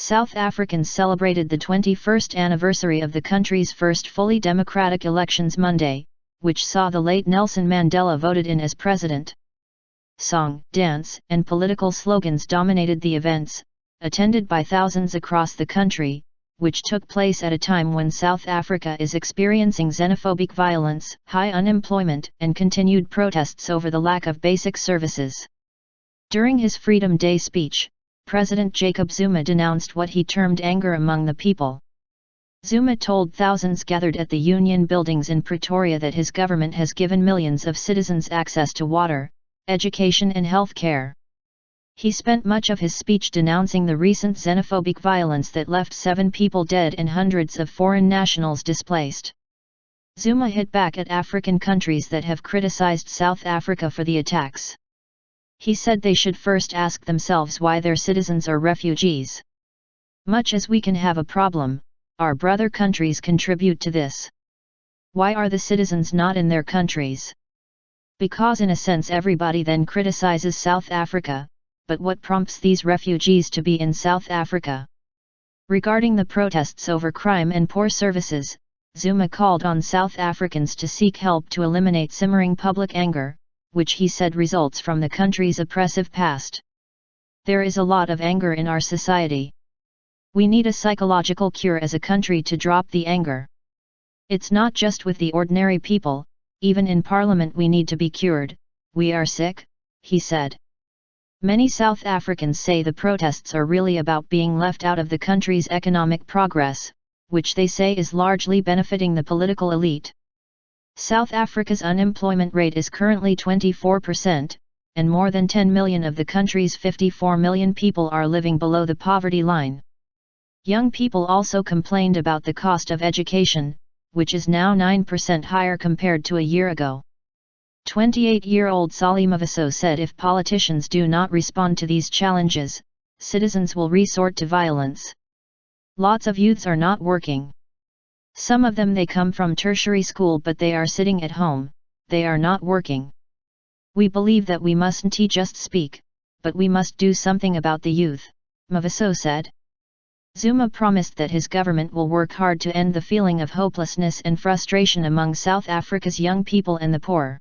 South Africans celebrated the 21st anniversary of the country's first fully democratic elections Monday, which saw the late Nelson Mandela voted in as president. Song, dance, and political slogans dominated the events, attended by thousands across the country, which took place at a time when South Africa is experiencing xenophobic violence, high unemployment, and continued protests over the lack of basic services. During his Freedom Day speech, President Jacob Zuma denounced what he termed anger among the people. Zuma told thousands gathered at the Union buildings in Pretoria that his government has given millions of citizens access to water, education and health care. He spent much of his speech denouncing the recent xenophobic violence that left 7 people dead and hundreds of foreign nationals displaced. Zuma hit back at African countries that have criticized South Africa for the attacks. He said they should first ask themselves why their citizens are refugees. Much as we can have a problem, our brother countries contribute to this. Why are the citizens not in their countries? Because in a sense everybody then criticizes South Africa, but what prompts these refugees to be in South Africa? Regarding the protests over crime and poor services, Zuma called on South Africans to seek help to eliminate simmering public anger, which he said results from the country's oppressive past. There is a lot of anger in our society. We need a psychological cure as a country to drop the anger. It's not just with the ordinary people, even in Parliament we need to be cured. We are sick, he said. Many South Africans say the protests are really about being left out of the country's economic progress, which they say is largely benefiting the political elite. South Africa's unemployment rate is currently 24%, and more than 10 million of the country's 54 million people are living below the poverty line. Young people also complained about the cost of education, which is now 9% higher compared to a year ago. 28-year-old Sally Maviso said if politicians do not respond to these challenges, citizens will resort to violence. Lots of youths are not working. Some of them they come from tertiary school but they are sitting at home, they are not working. We believe that we mustn't just speak, but we must do something about the youth, Maviso said. Zuma promised that his government will work hard to end the feeling of hopelessness and frustration among South Africa's young people and the poor.